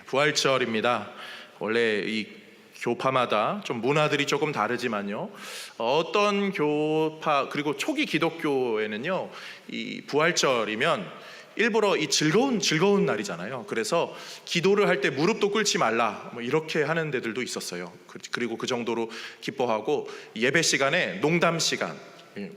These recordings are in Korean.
부활절입니다. 원래 이 교파마다 좀 문화들이 조금 다르지만요. 어떤 교파 그리고 초기 기독교에는요, 이 부활절이면 일부러 이 즐거운 날이잖아요. 그래서 기도를 할 때 무릎도 꿇지 말라, 뭐 이렇게 하는 데들도 있었어요. 그리고 그 정도로 기뻐하고 예배 시간에 농담 시간,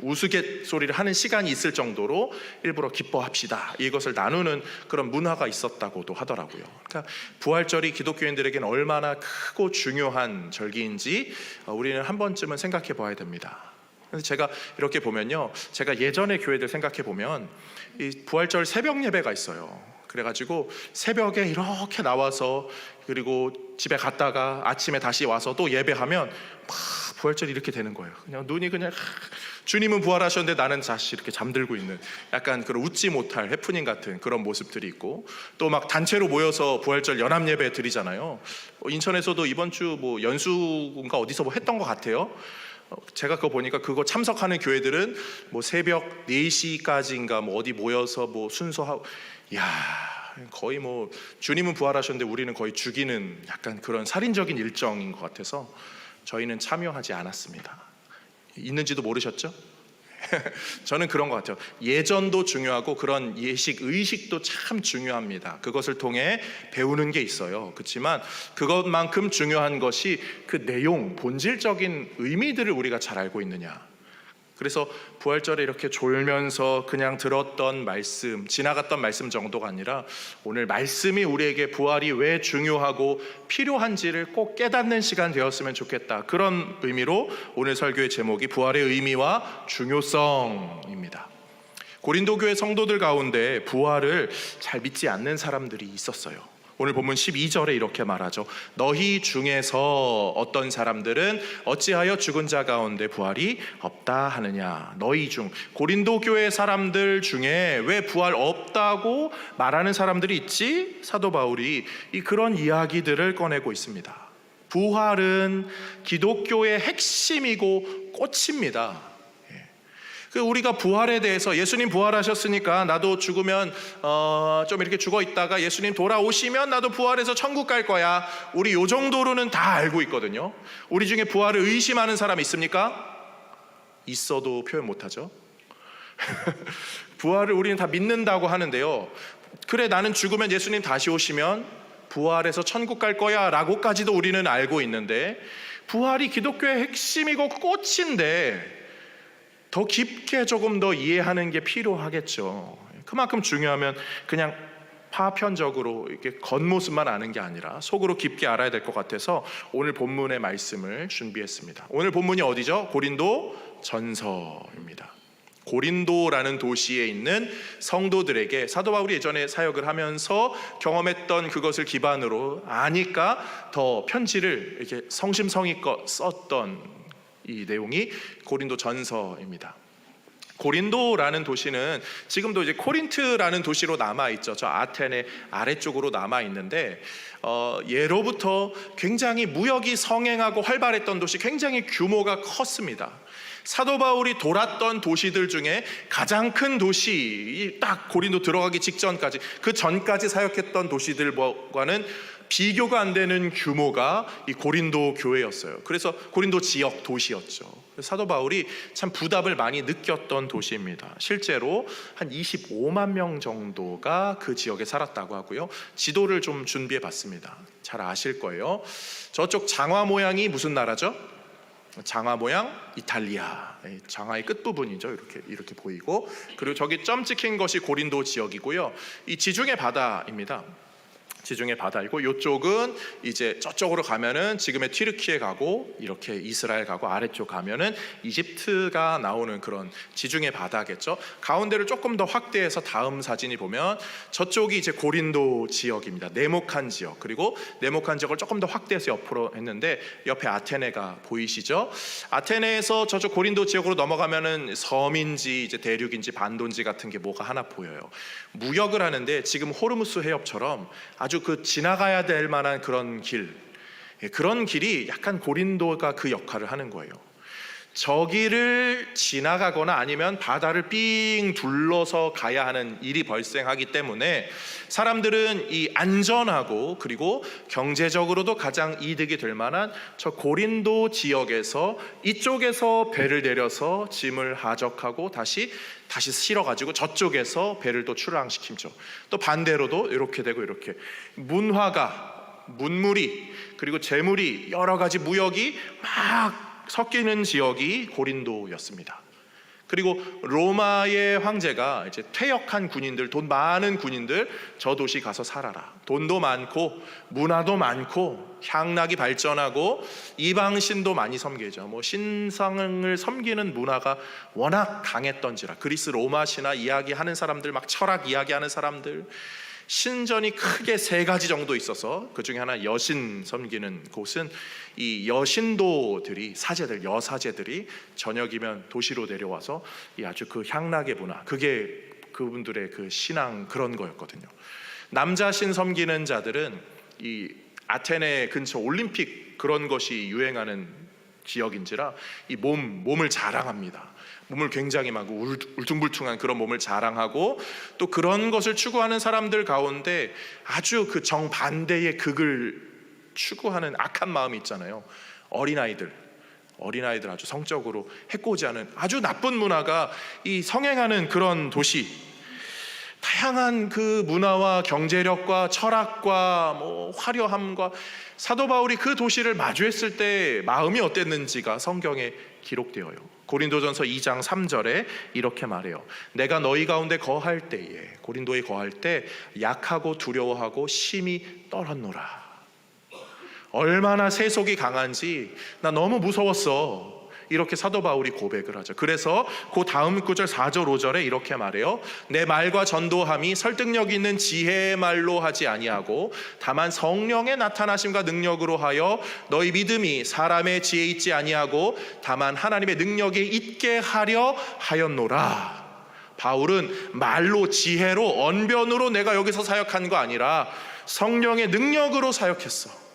우스갯소리를 하는 시간이 있을 정도로 일부러 기뻐합시다, 이것을 나누는 그런 문화가 있었다고도 하더라고요. 그러니까 부활절이 기독교인들에게는 얼마나 크고 중요한 절기인지 우리는 한 번쯤은 생각해 봐야 됩니다. 그래서 제가 이렇게 보면요, 제가 예전의 교회들 생각해 보면 이 부활절 새벽 예배가 있어요. 그래가지고 새벽에 이렇게 나와서 그리고 집에 갔다가 아침에 다시 와서 또 예배하면 막 부활절이 이렇게 되는 거예요. 그냥 눈이 그냥 주님은 부활하셨는데 나는 다시 이렇게 잠들고 있는, 약간 그런 웃지 못할 해프닝 같은 그런 모습들이 있고, 또 막 단체로 모여서 부활절 연합 예배 드리잖아요. 인천에서도 이번 주 뭐 연수군가 어디서 뭐 했던 것 같아요. 제가 그거 보니까 그거 참석하는 교회들은 뭐 새벽 4시까지인가 뭐 어디 모여서 뭐 순서하고, 이야, 거의 뭐 주님은 부활하셨는데 우리는 거의 죽이는 약간 그런 살인적인 일정인 것 같아서 저희는 참여하지 않았습니다. 있는지도 모르셨죠? 저는 그런 것 같아요. 예전도 중요하고 그런 예식, 의식도 참 중요합니다. 그것을 통해 배우는 게 있어요. 그렇지만 그것만큼 중요한 것이 그 내용, 본질적인 의미들을 우리가 잘 알고 있느냐. 그래서 부활절에 이렇게 졸면서 그냥 들었던 말씀, 지나갔던 말씀 정도가 아니라 오늘 말씀이 우리에게 부활이 왜 중요하고 필요한지를 꼭 깨닫는 시간 되었으면 좋겠다. 그런 의미로 오늘 설교의 제목이 부활의 의미와 중요성입니다. 고린도 교회 성도들 가운데 부활을 잘 믿지 않는 사람들이 있었어요. 오늘 본문 12절에 이렇게 말하죠. 너희 중에서 어떤 사람들은 어찌하여 죽은 자 가운데 부활이 없다 하느냐. 너희 중, 고린도 교회 사람들 중에 왜 부활 없다고 말하는 사람들이 있지? 사도 바울이 그런 이야기들을 꺼내고 있습니다. 부활은 기독교의 핵심이고 꽃입니다. 우리가 부활에 대해서, 예수님 부활하셨으니까 나도 죽으면 좀 이렇게 죽어 있다가 예수님 돌아오시면 나도 부활해서 천국 갈 거야, 우리 요 정도로는 다 알고 있거든요. 우리 중에 부활을 의심하는 사람 있습니까? 있어도 표현 못하죠. 부활을 우리는 다 믿는다고 하는데요, 그래 나는 죽으면 예수님 다시 오시면 부활해서 천국 갈 거야 라고까지도 우리는 알고 있는데, 부활이 기독교의 핵심이고 꽃인데 더 깊게 조금 더 이해하는 게 필요하겠죠. 그만큼 중요하면 그냥 파편적으로 이렇게 겉모습만 아는 게 아니라 속으로 깊게 알아야 될 것 같아서 오늘 본문의 말씀을 준비했습니다. 오늘 본문이 어디죠? 고린도 전서입니다. 고린도라는 도시에 있는 성도들에게 사도 바울이 예전에 사역을 하면서 경험했던 그것을 기반으로 아니까 더 편지를 이렇게 성심성의껏 썼던 이 내용이 고린도 전서입니다. 고린도라는 도시는 지금도 이제 코린트라는 도시로 남아 있죠. 저 아테네 아래쪽으로 남아 있는데 예로부터 굉장히 무역이 성행하고 활발했던 도시, 굉장히 규모가 컸습니다. 사도 바울이 돌았던 도시들 중에 가장 큰 도시, 딱 고린도 들어가기 직전까지, 그 전까지 사역했던 도시들과는 비교가 안 되는 규모가 이 고린도 교회였어요. 그래서 고린도 지역 도시였죠. 사도 바울이 참 부담을 많이 느꼈던 도시입니다. 실제로 한 25만 명 정도가 그 지역에 살았다고 하고요. 지도를 좀 준비해 봤습니다. 잘 아실 거예요. 저쪽 장화 모양이 무슨 나라죠? 장화 모양 이탈리아, 장화의 끝부분이죠. 이렇게 보이고, 그리고 저기 점 찍힌 것이 고린도 지역이고요. 이 지중해 바다입니다. 지중해 바다이고, 이쪽은 이제 저쪽으로 가면은 지금의 튀르키예 가고, 이렇게 이스라엘 가고, 아래쪽 가면은 이집트가 나오는 그런 지중해 바다겠죠. 가운데를 조금 더 확대해서 다음 사진이 보면 저쪽이 이제 고린도 지역입니다. 네모칸 지역. 그리고 네모칸 지역을 조금 더 확대해서 옆으로 했는데 옆에 아테네가 보이시죠? 아테네에서 저쪽 고린도 지역으로 넘어가면은 섬인지 이제 대륙인지 반도인지 같은 게 뭐가 하나 보여요. 무역을 하는데 지금 호르무스 해협처럼 아주 그 지나가야 될 만한 그런 길, 그런 길이 약간 고린도가 그 역할을 하는 거예요. 저기를 지나가거나 아니면 바다를 삥 둘러서 가야 하는 일이 발생하기 때문에 사람들은 이 안전하고 그리고 경제적으로도 가장 이득이 될 만한 저 고린도 지역에서 이쪽에서 배를 내려서 짐을 하적하고 다시 실어가지고 저쪽에서 배를 또 출항시키죠. 또 반대로도 이렇게 되고 이렇게 문물이 그리고 재물이 여러 가지 무역이 막 섞이는 지역이 고린도였습니다. 그리고 로마의 황제가 이제 퇴역한 군인들, 돈 많은 군인들 저 도시 가서 살아라. 돈도 많고 문화도 많고 향락이 발전하고 이방신도 많이 섬기죠. 뭐 신상을 섬기는 문화가 워낙 강했던지라 그리스 로마 신화 이야기하는 사람들, 막 철학 이야기하는 사람들, 신전이 크게 세 가지 정도 있어서 그 중에 하나 여신 섬기는 곳은 이 여신도들이 여사제들이 저녁이면 도시로 내려와서 이 아주 그 향락의 문화, 그게 그분들의 그 신앙 그런 거였거든요. 남자 신 섬기는 자들은 이 아테네 근처 올림픽 그런 것이 유행하는 지역인지라 이 몸을 자랑합니다. 몸을 굉장히 막 울퉁불퉁한 그런 몸을 자랑하고 또 그런 것을 추구하는 사람들 가운데 아주 그 정반대의 극을 추구하는 악한 마음이 있잖아요. 어린아이들 아주 성적으로 해코지하는 아주 나쁜 문화가 이 성행하는 그런 도시, 다양한 그 문화와 경제력과 철학과 뭐 화려함과 사도 바울이 그 도시를 마주했을 때 마음이 어땠는지가 성경에 기록되어요. 고린도전서 2장 3절에 이렇게 말해요. 내가 너희 가운데 거할 때에, 고린도에 거할 때 약하고 두려워하고 심히 떨었노라. 얼마나 세속이 강한지 나 너무 무서웠어. 이렇게 사도 바울이 고백을 하죠. 그래서 그 다음 구절 4절 5절에 이렇게 말해요. 내 말과 전도함이 설득력 있는 지혜의 말로 하지 아니하고 다만 성령의 나타나심과 능력으로 하여 너희 믿음이 사람의 지혜에 있지 아니하고 다만 하나님의 능력에 있게 하려 하였노라. 바울은 말로, 지혜로, 언변으로 내가 여기서 사역한 거 아니라 성령의 능력으로 사역했어.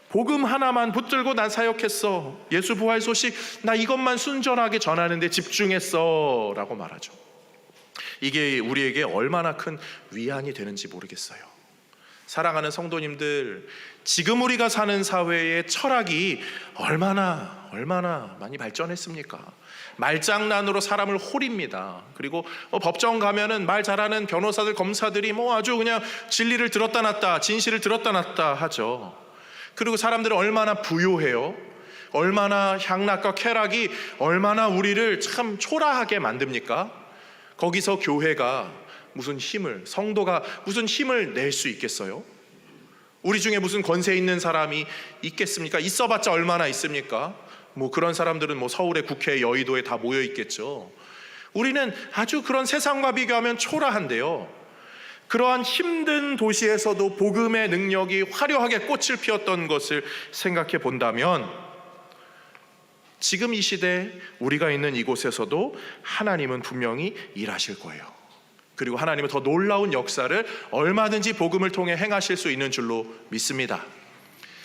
복음 하나만 붙들고 난 사역했어. 예수 부활 소식 나 이것만 순전하게 전하는데 집중했어 라고 말하죠. 이게 우리에게 얼마나 큰 위안이 되는지 모르겠어요. 사랑하는 성도님들, 지금 우리가 사는 사회의 철학이 얼마나 많이 발전했습니까? 말장난으로 사람을 홀입니다. 그리고 법정 가면은 말 잘하는 변호사들, 검사들이 뭐 아주 그냥 진리를 들었다 놨다, 진실을 들었다 놨다 하죠. 그리고 사람들은 얼마나 부요해요. 얼마나 향락과 쾌락이 얼마나 우리를 참 초라하게 만듭니까? 거기서 교회가 무슨 힘을, 성도가 무슨 힘을 낼 수 있겠어요? 우리 중에 무슨 권세 있는 사람이 있겠습니까? 있어봤자 얼마나 있습니까? 뭐 그런 사람들은 뭐 서울의 국회, 여의도에 다 모여 있겠죠. 우리는 아주 그런 세상과 비교하면 초라한데요. 그러한 힘든 도시에서도 복음의 능력이 화려하게 꽃을 피웠던 것을 생각해 본다면 지금 이 시대 우리가 있는 이곳에서도 하나님은 분명히 일하실 거예요. 그리고 하나님은 더 놀라운 역사를 얼마든지 복음을 통해 행하실 수 있는 줄로 믿습니다.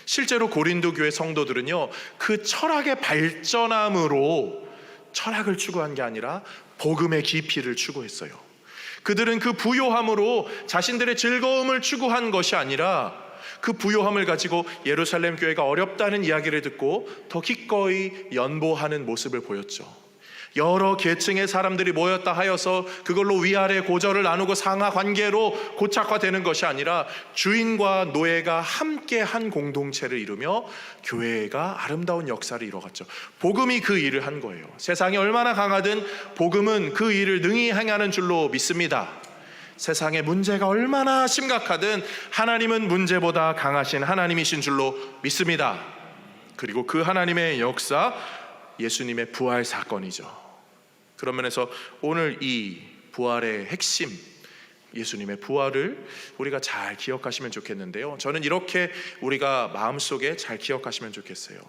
실제로 고린도 교회 성도들은요, 그 철학의 발전함으로 철학을 추구한 게 아니라 복음의 깊이를 추구했어요. 그들은 그 부요함으로 자신들의 즐거움을 추구한 것이 아니라 그 부요함을 가지고 예루살렘 교회가 어렵다는 이야기를 듣고 더 기꺼이 연보하는 모습을 보였죠. 여러 계층의 사람들이 모였다 하여서 그걸로 위아래 고절을 나누고 상하 관계로 고착화되는 것이 아니라 주인과 노예가 함께 한 공동체를 이루며 교회가 아름다운 역사를 이뤄갔죠. 복음이 그 일을 한 거예요. 세상이 얼마나 강하든 복음은 그 일을 능히 행하는 줄로 믿습니다. 세상의 문제가 얼마나 심각하든 하나님은 문제보다 강하신 하나님이신 줄로 믿습니다. 그리고 그 하나님의 역사, 예수님의 부활 사건이죠. 그런 면에서 오늘 이 부활의 핵심, 예수님의 부활을 우리가 잘 기억하시면 좋겠는데요. 저는 이렇게 우리가 마음속에 잘 기억하시면 좋겠어요.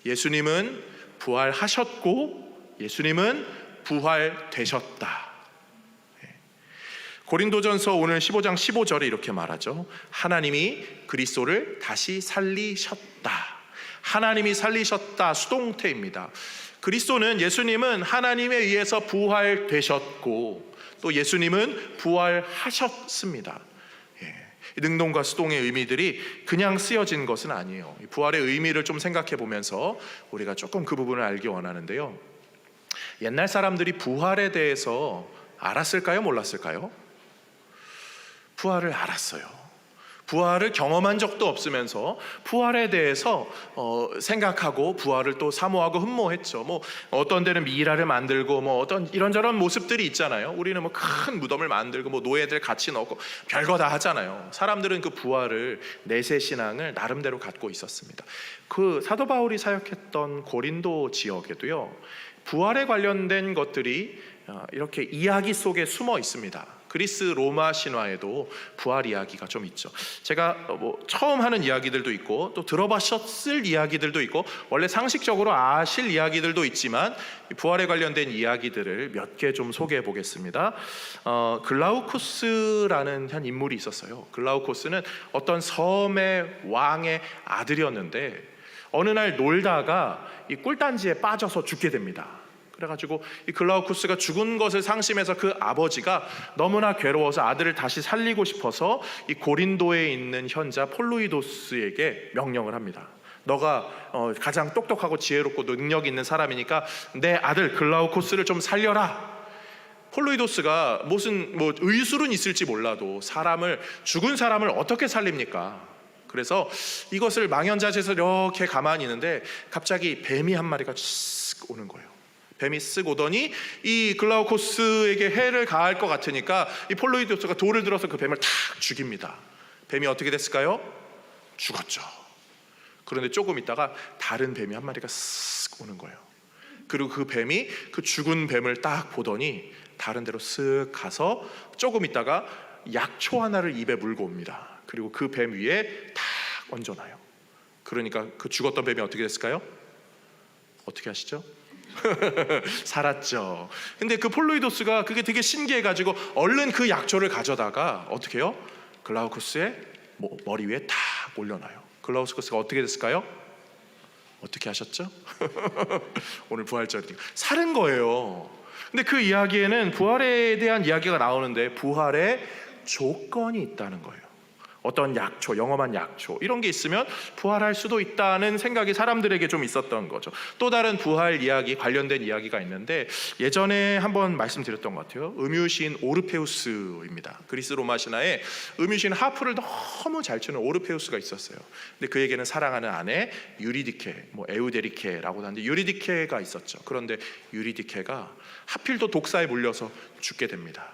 예수님은 부활하셨고 예수님은 부활되셨다. 고린도전서 오늘 15장 15절에 이렇게 말하죠. 하나님이 그리스도를 다시 살리셨다. 하나님이 살리셨다, 수동태입니다. 그리스도는, 예수님은 하나님에 의해서 부활되셨고 또 예수님은 부활하셨습니다. 능동과 수동의 의미들이 그냥 쓰여진 것은 아니에요. 부활의 의미를 좀 생각해 보면서 우리가 조금 그 부분을 알기 원하는데요. 옛날 사람들이 부활에 대해서 알았을까요? 몰랐을까요? 부활을 알았어요. 부활을 경험한 적도 없으면서 부활에 대해서 생각하고 부활을 또 사모하고 흠모했죠. 뭐 어떤 데는 미이라를 만들고 뭐 어떤 이런저런 모습들이 있잖아요. 우리는 뭐 큰 무덤을 만들고 뭐 노예들 같이 넣고 별거 다 하잖아요. 사람들은 그 부활을, 내세 신앙을 나름대로 갖고 있었습니다. 그 사도 바울이 사역했던 고린도 지역에도요, 부활에 관련된 것들이 이렇게 이야기 속에 숨어 있습니다. 그리스 로마 신화에도 부활 이야기가 좀 있죠. 제가 뭐 처음 하는 이야기들도 있고 또 들어보셨을 이야기들도 있고 원래 상식적으로 아실 이야기들도 있지만 부활에 관련된 이야기들을 몇 개 좀 소개해 보겠습니다. 글라우쿠스라는 한 인물이 있었어요. 글라우쿠스는 어떤 섬의 왕의 아들이었는데 어느 날 놀다가 이 꿀단지에 빠져서 죽게 됩니다. 그래가지고 이 글라우쿠스가 죽은 것을 상심해서 그 아버지가 너무나 괴로워서 아들을 다시 살리고 싶어서 이 고린도에 있는 현자 폴루이도스에게 명령을 합니다. 너가 가장 똑똑하고 지혜롭고 능력 있는 사람이니까 내 아들 글라우쿠스를 좀 살려라. 폴루이도스가 무슨 뭐 의술은 있을지 몰라도 죽은 사람을 어떻게 살립니까? 그래서 이것을 망연자실해서 이렇게 가만히 있는데 갑자기 뱀이 한 마리가 쓱 오는 거예요. 뱀이 쓱 오더니 이 글라우코스에게 해를 가할 것 같으니까 이 폴로이도스가 돌을 들어서 그 뱀을 탁 죽입니다. 뱀이 어떻게 됐을까요? 죽었죠. 그런데 조금 있다가 다른 뱀이 한 마리가 쓱 오는 거예요. 그리고 그 뱀이 그 죽은 뱀을 딱 보더니 다른 데로 쓱 가서 조금 있다가 약초 하나를 입에 물고 옵니다. 그리고 그 뱀 위에 탁 얹어놔요. 그러니까 그 죽었던 뱀이 어떻게 됐을까요? 어떻게 아시죠? 살았죠. 근데 그 폴로이도스가 그게 되게 신기해가지고 얼른 그 약초를 가져다가 어떻게 해요? 글라우쿠스의 머리 위에 탁 올려놔요. 글라우쿠스가 어떻게 됐을까요? 어떻게 하셨죠? 오늘 부활절이니까 살은 거예요. 근데 그 이야기에는 부활에 대한 이야기가 나오는데 부활의 조건이 있다는 거예요. 어떤 약초, 영험한 약초 이런 게 있으면 부활할 수도 있다는 생각이 사람들에게 좀 있었던 거죠. 또 다른 부활 이야기, 관련된 이야기가 있는데 예전에 한번 말씀드렸던 것 같아요. 음유시인 오르페우스입니다. 그리스 로마 신화에 음유시인 하프를 너무 잘 치는 오르페우스가 있었어요. 근데 그에게는 사랑하는 아내 유리디케, 뭐 에우데리케라고 하는데 유리디케가 있었죠. 그런데 유리디케가 하필도 독사에 물려서 죽게 됩니다.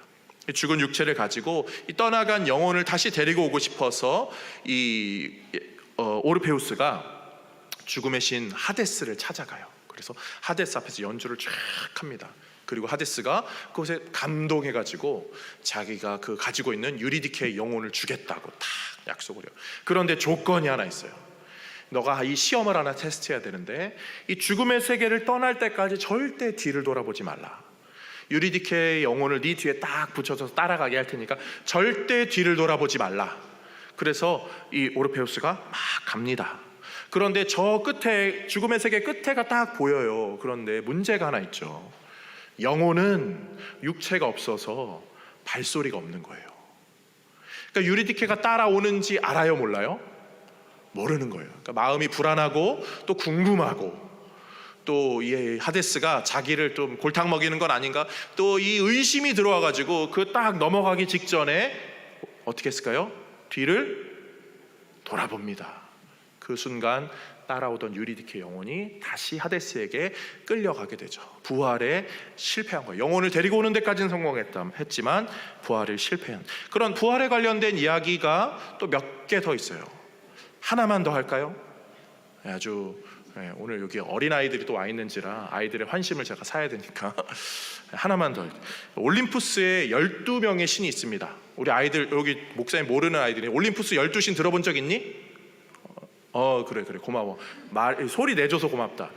죽은 육체를 가지고 떠나간 영혼을 다시 데리고 오고 싶어서 이 오르페우스가 죽음의 신 하데스를 찾아가요. 그래서 하데스 앞에서 연주를 쫙 합니다. 그리고 하데스가 그것에 감동해가지고 자기가 그 가지고 있는 유리디케의 영혼을 주겠다고 딱 약속을 해요. 그런데 조건이 하나 있어요. 너가 이 시험을 하나 테스트해야 되는데 이 죽음의 세계를 떠날 때까지 절대 뒤를 돌아보지 말라. 유리디케의 영혼을 네 뒤에 딱 붙여서 따라가게 할 테니까 절대 뒤를 돌아보지 말라. 그래서 이 오르페우스가 막 갑니다. 그런데 저 끝에, 죽음의 세계 끝에가 딱 보여요. 그런데 문제가 하나 있죠. 영혼은 육체가 없어서 발소리가 없는 거예요. 그러니까 유리디케가 따라오는지 알아요, 몰라요? 모르는 거예요. 그러니까 마음이 불안하고 또 궁금하고 또 이 하데스가 자기를 좀 골탕 먹이는 건 아닌가 또 이 의심이 들어와가지고 그 딱 넘어가기 직전에 어떻게 했을까요? 뒤를 돌아봅니다. 그 순간 따라오던 유리디케 영혼이 다시 하데스에게 끌려가게 되죠. 부활에 실패한 거예요. 영혼을 데리고 오는 데까지는 성공했지만 부활을 실패한 그런 부활에 관련된 이야기가 또 몇 개 더 있어요. 하나만 더 할까요? 아주 오늘 여기 어린아이들이 또 와 있는지라 아이들의 환심을 제가 사야 되니까 하나만 더. 올림푸스에 12명의 신이 있습니다. 우리 아이들 여기 목사님 모르는 아이들이 올림푸스 12신 들어본 적 있니? 그래 고마워. 소리 내줘서 고맙다.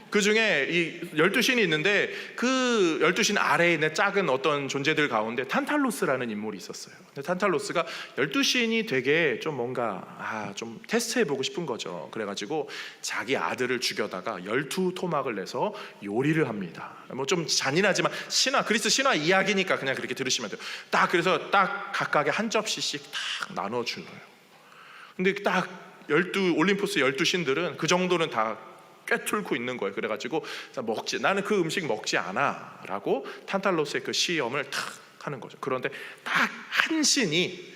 그 중에 이 12신이 있는데 그 12신 아래에 있는 작은 어떤 존재들 가운데 탄탈로스라는 인물이 있었어요. 근데 탄탈로스가 12신이 되게 좀 뭔가 좀 테스트해보고 싶은 거죠. 그래가지고 자기 아들을 죽여다가 12토막을 내서 요리를 합니다. 뭐 좀 잔인하지만 그리스 신화 이야기니까 그냥 그렇게 들으시면 돼요. 그래서 각각의 한 접시씩 딱 나눠주는 거예요. 근데 올림푸스 12신들은 그 정도는 다 꿰뚫고 있는 거예요. 그래가지고 나는 그 음식 먹지 않아 라고 탄탈로스의 그 시험을 탁 하는 거죠. 그런데 딱 한 신이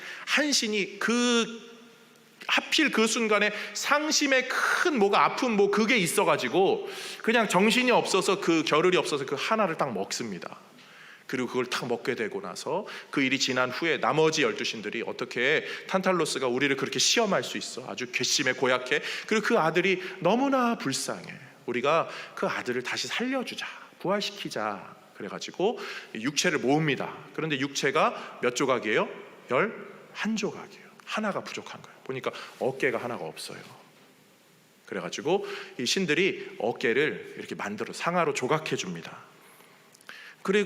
하필 그 순간에 상심의 큰 뭐가 아픈 그게 있어가지고 그냥 정신이 없어서 그 겨를이 없어서 그 하나를 딱 먹습니다. 그리고 그걸 딱 먹게 되고 나서 그 일이 지난 후에 나머지 12신들이 어떻게 탄탈로스가 우리를 그렇게 시험할 수 있어, 아주 괘씸해 고약해, 그리고 그 아들이 너무나 불쌍해, 우리가 그 아들을 다시 살려주자, 부활시키자, 그래가지고 육체를 모읍니다. 그런데 육체가 몇 조각이에요? 11조각이에요. 하나가 부족한 거예요. 보니까 어깨가 하나가 없어요. 그래가지고 이 신들이 어깨를 이렇게 만들어 상하로 조각해 줍니다.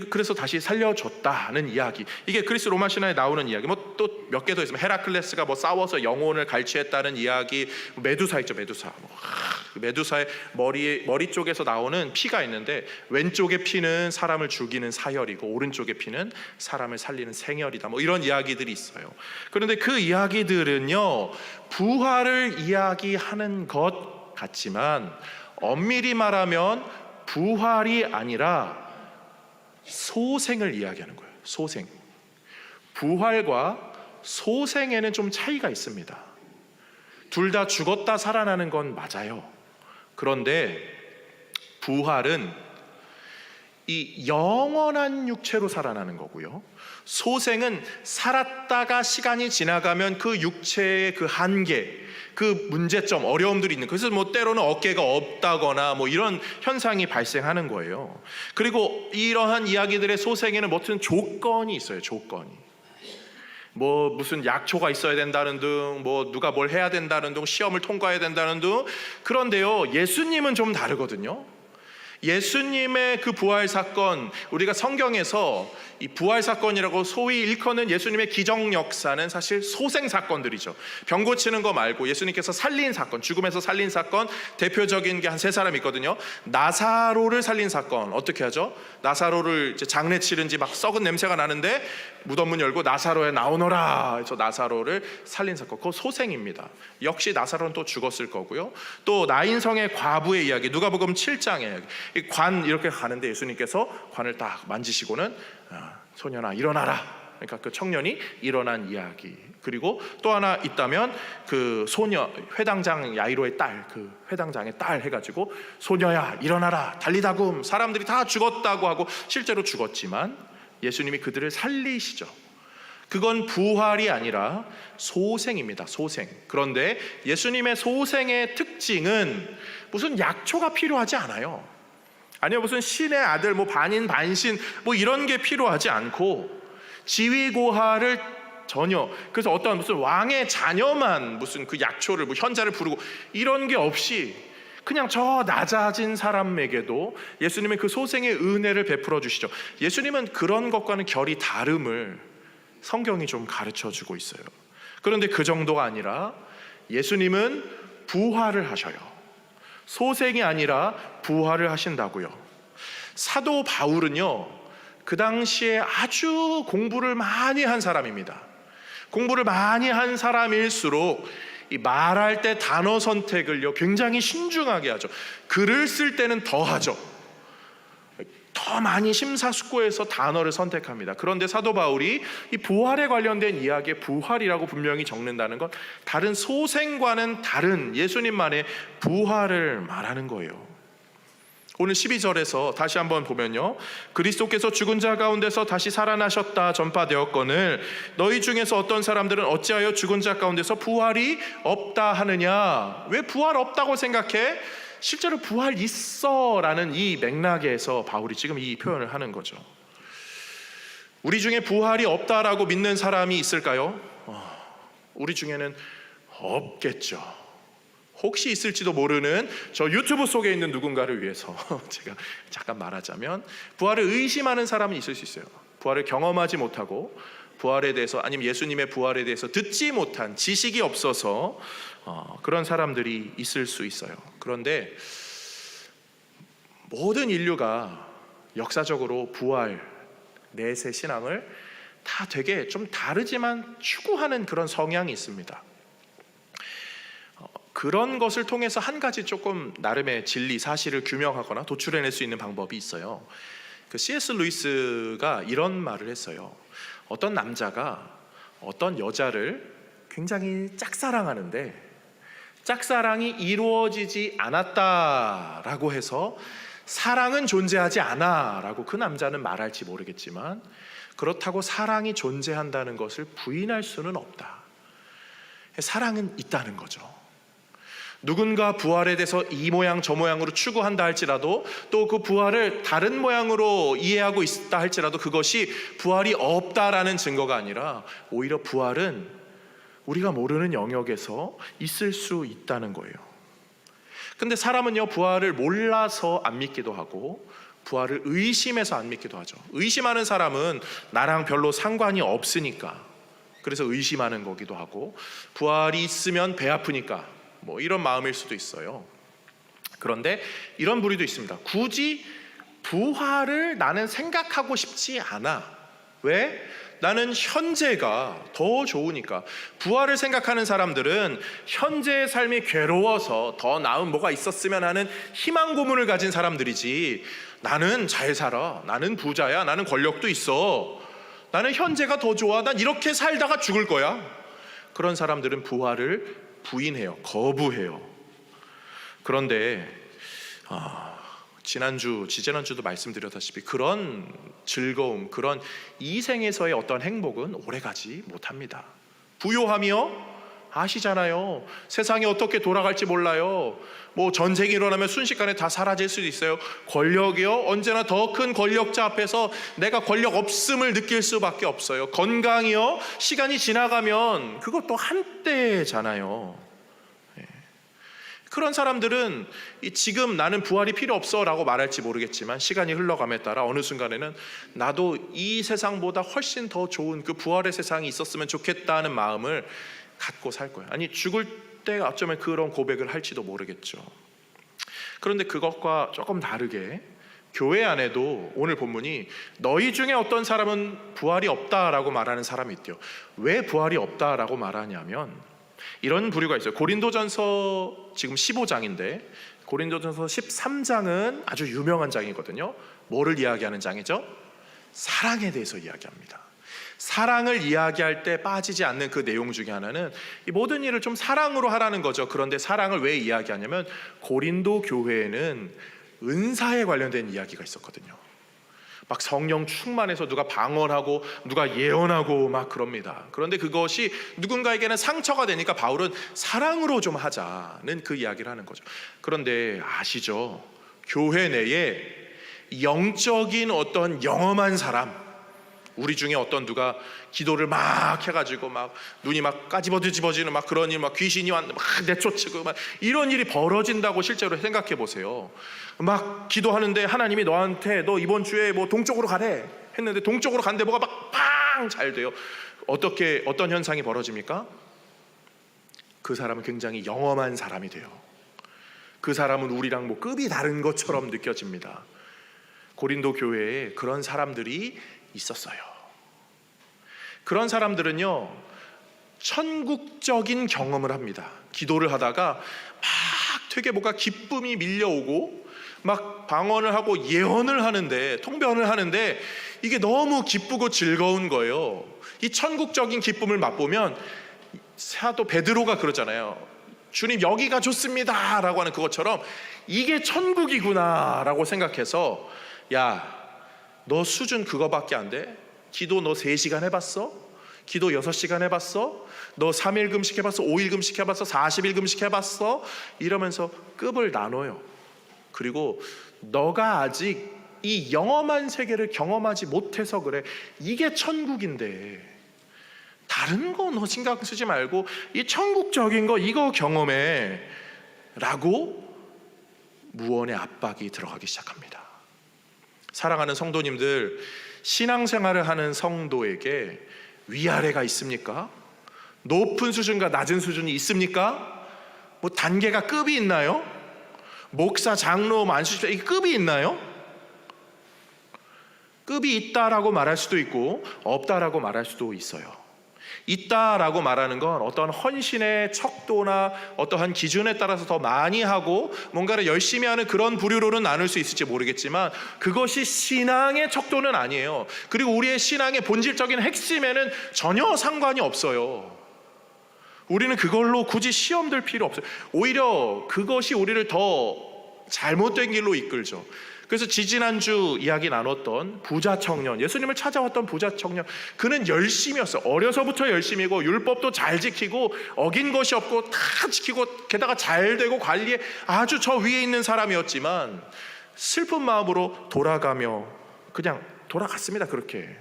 그래서 다시 살려줬다는 이야기, 이게 그리스 로마 신화에 나오는 이야기. 뭐 또 몇 개 더 있으면 헤라클레스가 뭐 싸워서 영혼을 갈취했다는 이야기, 메두사 있죠. 메두사의 머리 쪽에서 나오는 피가 있는데 왼쪽의 피는 사람을 죽이는 사혈이고 오른쪽의 피는 사람을 살리는 생혈이다, 뭐 이런 이야기들이 있어요. 그런데 그 이야기들은요, 부활을 이야기하는 것 같지만 엄밀히 말하면 부활이 아니라 소생을 이야기하는 거예요. 소생. 부활과 소생에는 좀 차이가 있습니다. 둘 다 죽었다 살아나는 건 맞아요. 그런데 부활은 이 영원한 육체로 살아나는 거고요, 소생은 살았다가 시간이 지나가면 그 육체의 그 한계, 그 문제점, 어려움들이 있는, 그래서 뭐 때로는 어깨가 없다거나 뭐 이런 현상이 발생하는 거예요. 그리고 이러한 이야기들의 소생에는 무슨 조건이 있어요. 조건이 뭐 무슨 약초가 있어야 된다는 등, 뭐 누가 뭘 해야 된다는 등, 시험을 통과해야 된다는 등. 그런데요, 예수님은 좀 다르거든요. 예수님의 그 부활 사건, 우리가 성경에서 이 부활 사건이라고 소위 일컫는 예수님의 기적 역사는 사실 소생 사건들이죠. 병 고치는 거 말고 예수님께서 살린 사건, 죽음에서 살린 사건, 대표적인 게 한 3사람 있거든요. 나사로를 살린 사건 어떻게 하죠? 나사로를 이제 장례 치른지 막 썩은 냄새가 나는데 무덤 문 열고 나사로야 나오너라 해서 나사로를 살린 사건, 그거 소생입니다. 역시 나사로는 또 죽었을 거고요. 또 나인성의 과부의 이야기, 누가복음 7장에 관 이렇게 가는데 예수님께서 관을 딱 만지시고는 소년아 일어나라, 그러니까 그 청년이 일어난 이야기. 그리고 또 하나 있다면 그 소녀, 회당장 야이로의 딸, 그 회당장의 딸 해가지고 소녀야 일어나라 달리다굼, 사람들이 다 죽었다고 하고 실제로 죽었지만 예수님이 그들을 살리시죠. 그건 부활이 아니라 소생입니다. 소생. 그런데 예수님의 소생의 특징은 무슨 약초가 필요하지 않아요. 아니요, 무슨 신의 아들, 뭐 반인 반신 뭐 이런 게 필요하지 않고, 지위고하를 전혀, 그래서 어떤 무슨 왕의 자녀만 무슨 그 약초를 뭐 현자를 부르고 이런 게 없이 그냥 저 낮아진 사람에게도 예수님의 그 소생의 은혜를 베풀어 주시죠. 예수님은 그런 것과는 결이 다름을 성경이 좀 가르쳐 주고 있어요. 그런데 그 정도가 아니라 예수님은 부활을 하셔요. 소생이 아니라 부활을 하신다고요. 사도 바울은요, 그 당시에 아주 공부를 많이 한 사람입니다. 공부를 많이 한 사람일수록 이 말할 때 단어 선택을요 굉장히 신중하게 하죠. 글을 쓸 때는 더 하죠. 더 많이 심사숙고해서 단어를 선택합니다. 그런데 사도 바울이 이 부활에 관련된 이야기에 부활이라고 분명히 적는다는 건 다른 소생과는 다른 예수님만의 부활을 말하는 거예요. 오늘 12절에서 다시 한번 보면요, 그리스도께서 죽은 자 가운데서 다시 살아나셨다 전파되었거늘 너희 중에서 어떤 사람들은 어찌하여 죽은 자 가운데서 부활이 없다 하느냐. 왜 부활 없다고 생각해? 실제로 부활 있어 라는 이 맥락에서 바울이 지금 이 표현을 하는 거죠. 우리 중에 부활이 없다라고 믿는 사람이 있을까요? 우리 중에는 없겠죠. 혹시 있을지도 모르는 저 유튜브 속에 있는 누군가를 위해서 제가 잠깐 말하자면, 부활을 의심하는 사람은 있을 수 있어요. 부활을 경험하지 못하고 부활에 대해서, 아니면 예수님의 부활에 대해서 듣지 못한, 지식이 없어서 그런 사람들이 있을 수 있어요. 그런데 모든 인류가 역사적으로 부활, 내세 신앙을 다 되게 좀 다르지만 추구하는 그런 성향이 있습니다. 그런 것을 통해서 한 가지 조금 나름의 진리, 사실을 규명하거나 도출해낼 수 있는 방법이 있어요. 그 C.S. 루이스가 이런 말을 했어요. 어떤 남자가 어떤 여자를 굉장히 짝사랑하는데 짝사랑이 이루어지지 않았다라고 해서 사랑은 존재하지 않아 라고 그 남자는 말할지 모르겠지만, 그렇다고 사랑이 존재한다는 것을 부인할 수는 없다. 사랑은 있다는 거죠. 누군가 부활에 대해서 이 모양 저 모양으로 추구한다 할지라도, 또 그 부활을 다른 모양으로 이해하고 있다 할지라도 그것이 부활이 없다라는 증거가 아니라 오히려 부활은 우리가 모르는 영역에서 있을 수 있다는 거예요. 근데 사람은요, 부활을 몰라서 안 믿기도 하고 부활을 의심해서 안 믿기도 하죠. 의심하는 사람은 나랑 별로 상관이 없으니까 그래서 의심하는 거기도 하고, 부활이 있으면 배 아프니까 뭐 이런 마음일 수도 있어요. 그런데 이런 부류도 있습니다. 굳이 부활을 나는 생각하고 싶지 않아. 왜? 나는 현재가 더 좋으니까. 부활을 생각하는 사람들은 현재의 삶이 괴로워서 더 나은 뭐가 있었으면 하는 희망 고문을 가진 사람들이지, 나는 잘 살아, 나는 부자야, 나는 권력도 있어, 나는 현재가 더 좋아, 난 이렇게 살다가 죽을 거야, 그런 사람들은 부활을 부인해요. 거부해요. 그런데 지지난주도 말씀드렸다시피 그런 즐거움, 그런 이 생에서의 어떤 행복은 오래가지 못합니다. 부요하며, 아시잖아요, 세상이 어떻게 돌아갈지 몰라요. 뭐 전쟁이 일어나면 순식간에 다 사라질 수도 있어요. 권력이요, 언제나 더 큰 권력자 앞에서 내가 권력 없음을 느낄 수밖에 없어요. 건강이요, 시간이 지나가면 그것도 한때잖아요. 그런 사람들은 지금 나는 부활이 필요 없어 라고 말할지 모르겠지만, 시간이 흘러감에 따라 어느 순간에는 나도 이 세상보다 훨씬 더 좋은 그 부활의 세상이 있었으면 좋겠다는 마음을 갖고 살 거예요. 아니, 죽을 때 어쩌면 그런 고백을 할지도 모르겠죠. 그런데 그것과 조금 다르게 교회 안에도 오늘 본문이 너희 중에 어떤 사람은 부활이 없다라고 말하는 사람이 있대요. 왜 부활이 없다라고 말하냐면, 이런 부류가 있어요. 고린도전서 지금 15장인데 고린도전서 13장은 아주 유명한 장이거든요. 뭐를 이야기하는 장이죠? 사랑에 대해서 이야기합니다. 사랑을 이야기할 때 빠지지 않는 그 내용 중에 하나는 이 모든 일을 좀 사랑으로 하라는 거죠. 그런데 사랑을 왜 이야기하냐면, 고린도 교회에는 은사에 관련된 이야기가 있었거든요. 막 성령 충만해서 누가 방언하고 누가 예언하고 막 그럽니다. 그런데 그것이 누군가에게는 상처가 되니까 바울은 사랑으로 좀 하자는 그 이야기를 하는 거죠. 그런데 아시죠? 교회 내에 영적인 어떤 영험한 사람, 우리 중에 어떤 누가 기도를 막 해가지고 막 눈이 막 까지버지는 막 그런 일, 막 귀신이 막 내쫓고 막 이런 일이 벌어진다고 실제로 생각해 보세요. 막 기도하는데 하나님이 너한테 너 이번 주에 뭐 동쪽으로 가래 했는데 동쪽으로 간데 뭐가 막 팡 잘 돼요. 어떤 현상이 벌어집니까? 그 사람은 굉장히 영험한 사람이 돼요. 그 사람은 우리랑 뭐 급이 다른 것처럼 느껴집니다. 고린도 교회에 그런 사람들이 있었어요. 그런 사람들은요, 천국적인 경험을 합니다. 기도를 하다가 막 되게 뭔가 기쁨이 밀려오고 막 방언을 하고 예언을 하는데, 통변을 하는데 이게 너무 기쁘고 즐거운 거예요. 이 천국적인 기쁨을 맛보면 사도 베드로가 그러잖아요. 주님 여기가 좋습니다 라고 하는 그것처럼 이게 천국이구나 라고 생각해서, 야, 너 수준 그거밖에 안 돼? 기도 너 3시간 해봤어? 기도 6시간 해봤어? 너 3일 금식 해봤어? 5일 금식 해봤어? 40일 금식 해봤어? 이러면서 급을 나눠요. 그리고 너가 아직 이 영험한 세계를 경험하지 못해서 그래. 이게 천국인데 다른 거 너 신경 쓰지 말고 이 천국적인 거 이거 경험해. 라고 무언의 압박이 들어가기 시작합니다. 사랑하는 성도님들, 신앙생활을 하는 성도에게 위아래가 있습니까? 높은 수준과 낮은 수준이 있습니까? 뭐 단계가 급이 있나요? 목사, 장로, 안수집사 이 급이 있나요? 급이 있다라고 말할 수도 있고 없다라고 말할 수도 있어요. 있다라고 말하는 건 어떤 헌신의 척도나 어떠한 기준에 따라서 더 많이 하고 뭔가를 열심히 하는 그런 부류로는 나눌 수 있을지 모르겠지만 그것이 신앙의 척도는 아니에요. 그리고 우리의 신앙의 본질적인 핵심에는 전혀 상관이 없어요. 우리는 그걸로 굳이 시험 들 필요 없어요. 오히려 그것이 우리를 더 잘못된 길로 이끌죠. 그래서 지지난주 이야기 나눴던 부자 청년, 예수님을 찾아왔던 부자 청년, 그는 열심이었어요. 어려서부터 열심이고 율법도 잘 지키고 어긴 것이 없고 다 지키고 게다가 잘 되고 관리에 아주 저 위에 있는 사람이었지만 슬픈 마음으로 돌아가며 그냥 돌아갔습니다. 그렇게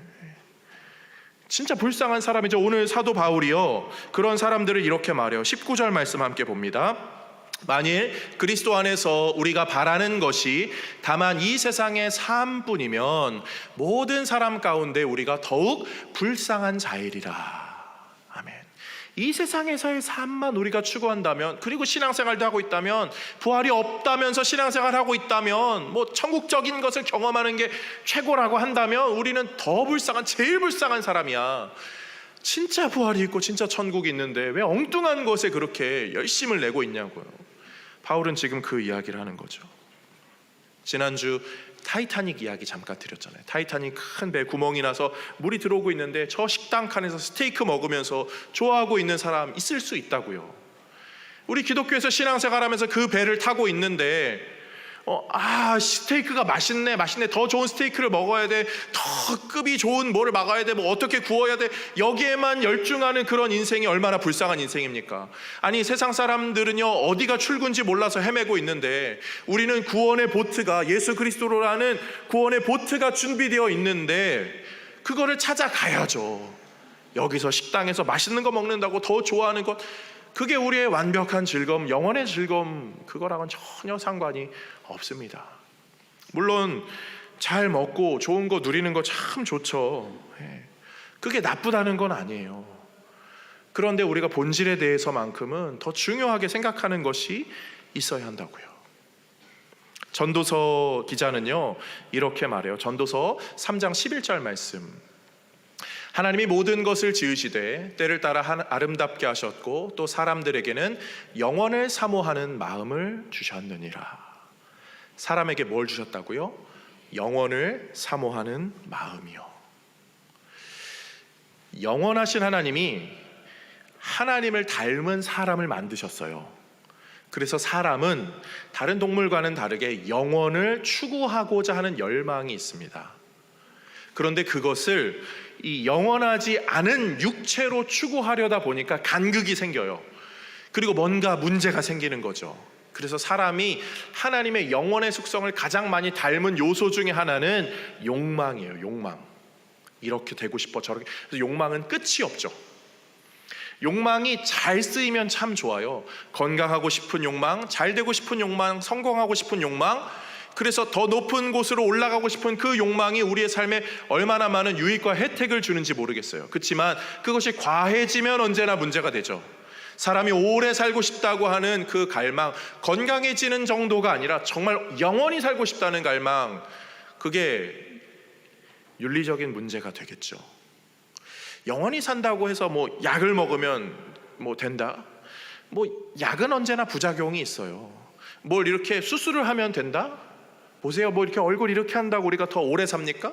진짜 불쌍한 사람이죠. 오늘 사도 바울이요 그런 사람들을 이렇게 말해요. 19절 말씀 함께 봅니다. 만일 그리스도 안에서 우리가 바라는 것이 다만 이 세상의 삶뿐이면 모든 사람 가운데 우리가 더욱 불쌍한 자이리라. 아멘. 이 세상에서의 삶만 우리가 추구한다면, 그리고 신앙생활도 하고 있다면, 부활이 없다면서 신앙생활하고 있다면, 뭐 천국적인 것을 경험하는 게 최고라고 한다면 우리는 더 불쌍한, 제일 불쌍한 사람이야. 진짜 부활이 있고 진짜 천국이 있는데 왜 엉뚱한 것에 그렇게 열심을 내고 있냐고요. 바울은 지금 그 이야기를 하는 거죠. 지난주 타이타닉 이야기 잠깐 드렸잖아요. 타이타닉 큰 배 구멍이 나서 물이 들어오고 있는데 저 식당 칸에서 스테이크 먹으면서 좋아하고 있는 사람 있을 수 있다고요. 우리 기독교에서 신앙생활하면서 그 배를 타고 있는데 스테이크가 맛있네, 더 좋은 스테이크를 먹어야 돼, 더 급이 좋은 뭐를 막아야 돼, 뭐 어떻게 구워야 돼, 여기에만 열중하는 그런 인생이 얼마나 불쌍한 인생입니까? 아니 세상 사람들은요 어디가 출구인지 몰라서 헤매고 있는데 우리는 구원의 보트가, 예수 그리스도라는 구원의 보트가 준비되어 있는데 그거를 찾아가야죠. 여기서 식당에서 맛있는 거 먹는다고 더 좋아하는 것, 그게 우리의 완벽한 즐거움, 영원의 즐거움, 그거랑은 전혀 상관이 없습니다. 물론 잘 먹고 좋은 거 누리는 거 참 좋죠. 그게 나쁘다는 건 아니에요. 그런데 우리가 본질에 대해서만큼은 더 중요하게 생각하는 것이 있어야 한다고요. 전도서 기자는요 이렇게 말해요. 전도서 3장 11절 말씀. 하나님이 모든 것을 지으시되 때를 따라 아름답게 하셨고 또 사람들에게는 영원을 사모하는 마음을 주셨느니라. 사람에게 뭘 주셨다고요? 영원을 사모하는 마음이요. 영원하신 하나님이 하나님을 닮은 사람을 만드셨어요. 그래서 사람은 다른 동물과는 다르게 영원을 추구하고자 하는 열망이 있습니다. 그런데 그것을 이 영원하지 않은 육체로 추구하려다 보니까 간극이 생겨요. 그리고 뭔가 문제가 생기는 거죠. 그래서 사람이 하나님의 영원의 속성을 가장 많이 닮은 요소 중에 하나는 욕망이에요. 욕망. 이렇게 되고 싶어 저렇게. 그래서 욕망은 끝이 없죠. 욕망이 잘 쓰이면 참 좋아요. 건강하고 싶은 욕망, 잘 되고 싶은 욕망, 성공하고 싶은 욕망, 그래서 더 높은 곳으로 올라가고 싶은 그 욕망이 우리의 삶에 얼마나 많은 유익과 혜택을 주는지 모르겠어요. 그렇지만 그것이 과해지면 언제나 문제가 되죠. 사람이 오래 살고 싶다고 하는 그 갈망, 건강해지는 정도가 아니라 정말 영원히 살고 싶다는 갈망, 그게 윤리적인 문제가 되겠죠. 영원히 산다고 해서 뭐 약을 먹으면 뭐 된다? 뭐 약은 언제나 부작용이 있어요. 뭘 이렇게 수술을 하면 된다? 보세요, 뭐 이렇게 얼굴 이렇게 한다고 우리가 더 오래 삽니까?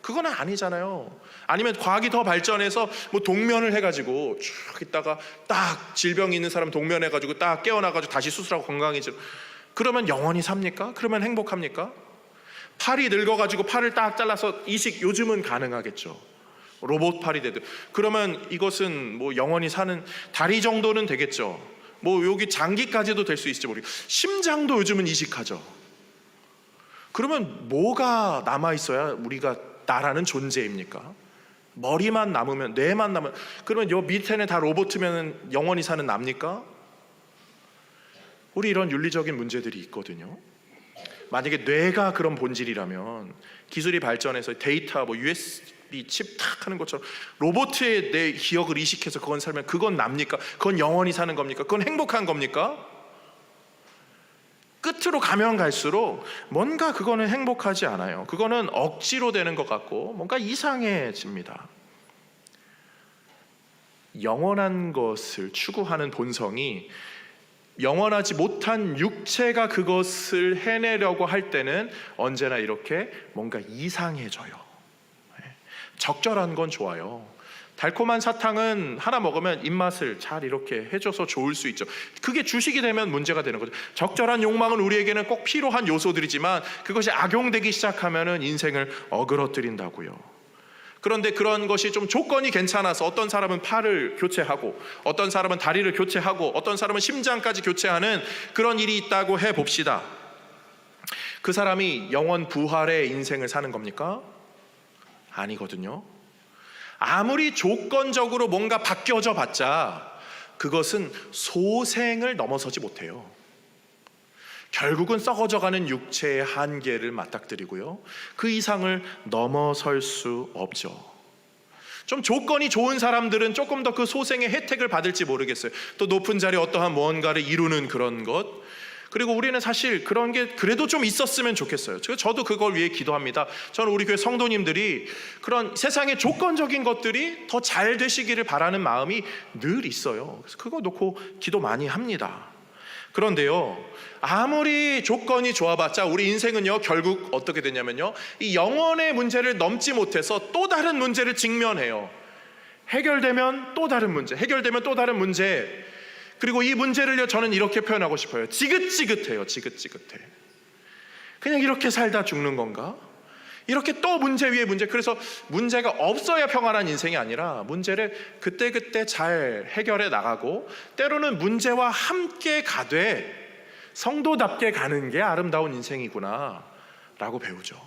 그건 아니잖아요. 아니면 과학이 더 발전해서 뭐 동면을 해가지고 쭉 있다가 딱 질병이 있는 사람 동면해가지고 딱 깨어나가지고 다시 수술하고 건강해지고, 그러면 영원히 삽니까? 그러면 행복합니까? 팔이 늙어가지고 팔을 딱 잘라서 이식 요즘은 가능하겠죠. 로봇 팔이 되든. 그러면 이것은 뭐 영원히 사는, 다리 정도는 되겠죠. 뭐 여기 장기까지도 될 수 있을지 모르겠어요. 심장도 요즘은 이식하죠. 그러면 뭐가 남아있어야 우리가 나라는 존재입니까? 머리만 남으면, 뇌만 남으면, 그러면 요 밑에는 다 로봇이면 영원히 사는 납니까? 우리 이런 윤리적인 문제들이 있거든요. 만약에 뇌가 그런 본질이라면 기술이 발전해서 데이터 USB 칩 탁 하는 것처럼 로봇의 내 기억을 이식해서 그건 살면 그건 납니까? 그건 영원히 사는 겁니까? 그건 행복한 겁니까? 끝으로 가면 갈수록 뭔가 그거는 행복하지 않아요. 그거는 억지로 되는 것 같고 뭔가 이상해집니다. 영원한 것을 추구하는 본성이 영원하지 못한 육체가 그것을 해내려고 할 때는 언제나 이렇게 뭔가 이상해져요. 적절한 건 좋아요. 달콤한 사탕은 하나 먹으면 입맛을 잘 이렇게 해줘서 좋을 수 있죠. 그게 주식이 되면 문제가 되는 거죠. 적절한 욕망은 우리에게는 꼭 필요한 요소들이지만 그것이 악용되기 시작하면 인생을 어그러뜨린다고요. 그런데 그런 것이 좀 조건이 괜찮아서 어떤 사람은 팔을 교체하고 어떤 사람은 다리를 교체하고 어떤 사람은 심장까지 교체하는 그런 일이 있다고 해봅시다. 그 사람이 영원 부활의 인생을 사는 겁니까? 아니거든요. 아무리 조건적으로 뭔가 바뀌어져 봤자 그것은 소생을 넘어서지 못해요. 결국은 썩어져가는 육체의 한계를 맞닥뜨리고요, 그 이상을 넘어설 수 없죠. 좀 조건이 좋은 사람들은 조금 더 그 소생의 혜택을 받을지 모르겠어요. 또 높은 자리에 어떠한 무언가를 이루는 그런 것, 그리고 우리는 사실 그런 게 그래도 좀 있었으면 좋겠어요. 저도 그걸 위해 기도합니다. 저는 우리 교회 성도님들이 그런 세상의 조건적인 것들이 더 잘 되시기를 바라는 마음이 늘 있어요. 그래서 그거 놓고 기도 많이 합니다. 그런데요, 아무리 조건이 좋아봤자 우리 인생은요 결국 어떻게 되냐면요, 이 영혼의 문제를 넘지 못해서 또 다른 문제를 직면해요. 해결되면 또 다른 문제, 해결되면 또 다른 문제. 그리고 이 문제를요 저는 이렇게 표현하고 싶어요. 지긋지긋해요. 지긋지긋해. 그냥 이렇게 살다 죽는 건가? 이렇게 또 문제 위에 문제. 그래서 문제가 없어야 평안한 인생이 아니라 문제를 그때그때 잘 해결해 나가고 때로는 문제와 함께 가되 성도답게 가는 게 아름다운 인생이구나 라고 배우죠.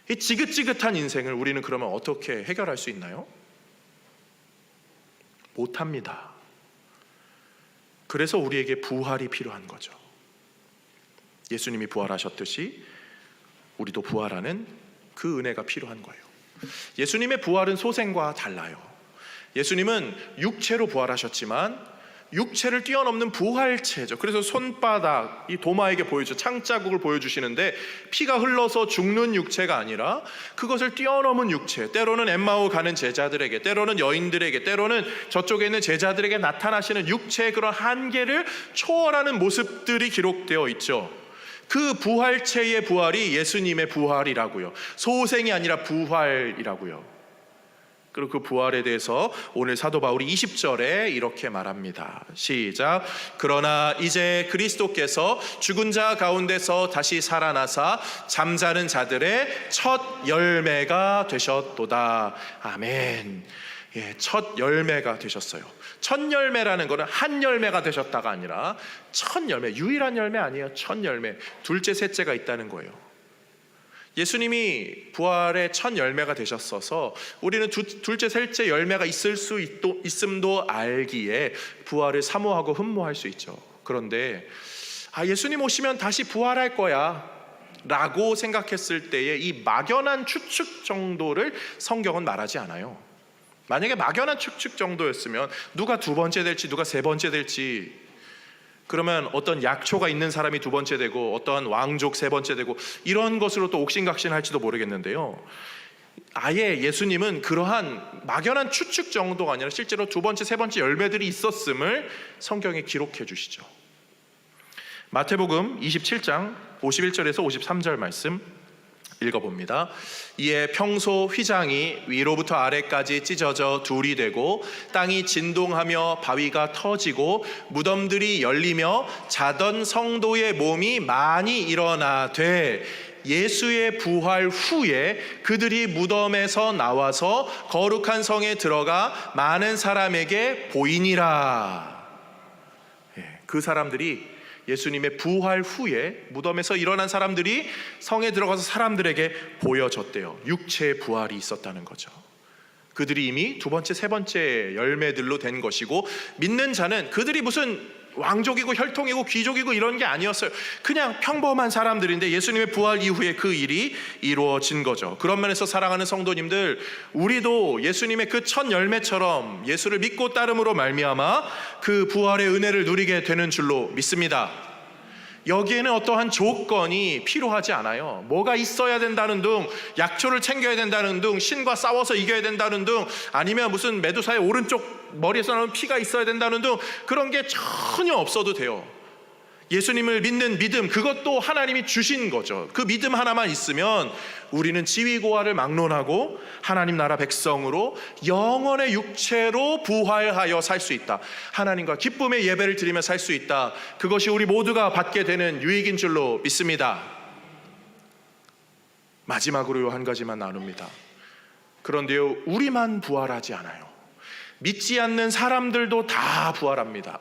이 지긋지긋한 인생을 우리는 그러면 어떻게 해결할 수 있나요? 못합니다. 그래서 우리에게 부활이 필요한 거죠. 예수님이 부활하셨듯이 우리도 부활하는 그 은혜가 필요한 거예요. 예수님의 부활은 소생과 달라요. 예수님은 육체로 부활하셨지만 육체를 뛰어넘는 부활체죠. 그래서 손바닥, 이 도마에게 보여주죠. 창자국을 보여주시는데 피가 흘러서 죽는 육체가 아니라 그것을 뛰어넘은 육체, 때로는 엠마오 가는 제자들에게, 때로는 여인들에게, 때로는 저쪽에 있는 제자들에게 나타나시는 육체의 그런 한계를 초월하는 모습들이 기록되어 있죠. 그 부활체의 부활이 예수님의 부활이라고요. 소생이 아니라 부활이라고요. 그리고 그 부활에 대해서 오늘 사도 바울이 20절에 이렇게 말합니다. 시작. 그러나 이제 그리스도께서 죽은 자 가운데서 다시 살아나사 잠자는 자들의 첫 열매가 되셨도다. 아멘. 예, 첫 열매가 되셨어요. 첫 열매라는 거는 한 열매가 되셨다가 아니라 첫 열매, 유일한 열매 아니에요. 첫 열매, 둘째 셋째가 있다는 거예요. 예수님이 부활의 첫 열매가 되셨어서 우리는 둘째 셋째 열매가 있을 수 있음도 알기에 부활을 사모하고 흠모할 수 있죠. 그런데 예수님 오시면 다시 부활할 거야 라고 생각했을 때의 이 막연한 추측 정도를 성경은 말하지 않아요. 만약에 막연한 추측 정도였으면 누가 두 번째 될지 누가 세 번째 될지, 그러면 어떤 약초가 있는 사람이 두 번째 되고 어떠한 왕족 세 번째 되고 이런 것으로 또 옥신각신할지도 모르겠는데요, 아예 예수님은 그러한 막연한 추측 정도가 아니라 실제로 두 번째 세 번째 열매들이 있었음을 성경에 기록해 주시죠. 마태복음 27장 51절에서 53절 말씀 읽어봅니다. 이에 평소 휘장이 위로부터 아래까지 찢어져 둘이 되고 땅이 진동하며 바위가 터지고 무덤들이 열리며 자던 성도의 몸이 많이 일어나되 예수의 부활 후에 그들이 무덤에서 나와서 거룩한 성에 들어가 많은 사람에게 보이니라. 그 사람들이 예수님의 부활 후에 무덤에서 일어난 사람들이 성에 들어가서 사람들에게 보여졌대요. 육체의 부활이 있었다는 거죠. 그들이 이미 두 번째 세 번째 열매들로 된 것이고, 믿는 자는 그들이 무슨 왕족이고 혈통이고 귀족이고 이런 게 아니었어요. 그냥 평범한 사람들인데 예수님의 부활 이후에 그 일이 이루어진 거죠. 그런 면에서 사랑하는 성도님들, 우리도 예수님의 그 첫 열매처럼 예수를 믿고 따름으로 말미암아 그 부활의 은혜를 누리게 되는 줄로 믿습니다. 여기에는 어떠한 조건이 필요하지 않아요. 뭐가 있어야 된다는 등, 약초를 챙겨야 된다는 등, 신과 싸워서 이겨야 된다는 등, 아니면 무슨 메두사의 오른쪽 머리에서 나오는 피가 있어야 된다는 등, 그런 게 전혀 없어도 돼요. 예수님을 믿는 믿음, 그것도 하나님이 주신 거죠. 그 믿음 하나만 있으면 우리는 지위고하를 막론하고 하나님 나라 백성으로 영원의 육체로 부활하여 살 수 있다. 하나님과 기쁨의 예배를 드리며 살 수 있다. 그것이 우리 모두가 받게 되는 유익인 줄로 믿습니다. 마지막으로 한 가지만 나눕니다. 그런데요, 우리만 부활하지 않아요. 믿지 않는 사람들도 다 부활합니다.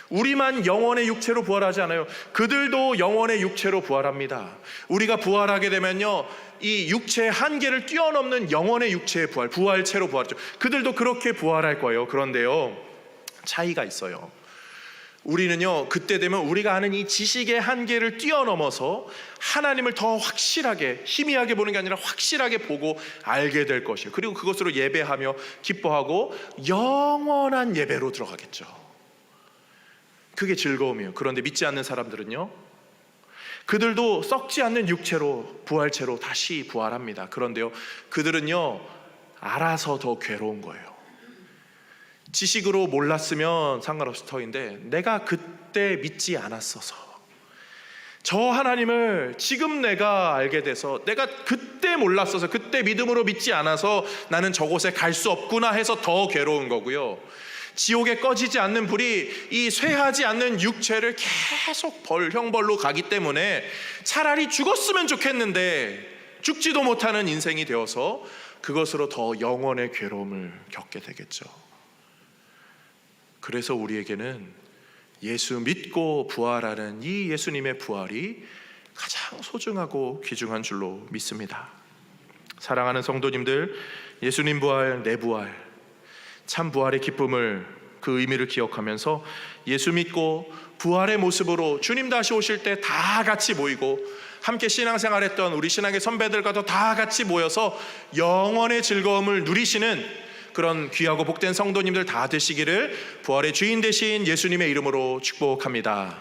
우리만 영원의 육체로 부활하지 않아요. 그들도 영원의 육체로 부활합니다. 우리가 부활하게 되면요, 이 육체의 한계를 뛰어넘는 영원의 육체의 부활, 부활체로 부활하죠. 그들도 그렇게 부활할 거예요. 그런데요, 차이가 있어요. 우리는요, 그때 되면 우리가 아는 이 지식의 한계를 뛰어넘어서 하나님을 더 확실하게, 희미하게 보는 게 아니라 확실하게 보고 알게 될 것이에요. 그리고 그것으로 예배하며 기뻐하고 영원한 예배로 들어가겠죠. 그게 즐거움이에요. 그런데 믿지 않는 사람들은요, 그들도 썩지 않는 육체로, 부활체로 다시 부활합니다. 그런데요, 그들은요, 알아서 더 괴로운 거예요. 지식으로 몰랐으면 상관없을 터인데, 내가 그때 믿지 않았어서, 저 하나님을 지금 내가 알게 돼서, 내가 그때 몰랐어서, 그때 믿음으로 믿지 않아서 나는 저곳에 갈 수 없구나 해서 더 괴로운 거고요. 지옥에 꺼지지 않는 불이 이 쇠하지 않는 육체를 계속 형벌로 가기 때문에 차라리 죽었으면 좋겠는데 죽지도 못하는 인생이 되어서 그것으로 더 영원의 괴로움을 겪게 되겠죠. 그래서 우리에게는 예수 믿고 부활하는 이 예수님의 부활이 가장 소중하고 귀중한 줄로 믿습니다. 사랑하는 성도님들, 예수님 부활, 내 부활, 참 부활의 기쁨을, 그 의미를 기억하면서 예수 믿고 부활의 모습으로 주님 다시 오실 때 다 같이 모이고 함께 신앙생활했던 우리 신앙의 선배들과도 다 같이 모여서 영원의 즐거움을 누리시는 그런 귀하고 복된 성도님들 다 되시기를 부활의 주인 되신 예수님의 이름으로 축복합니다.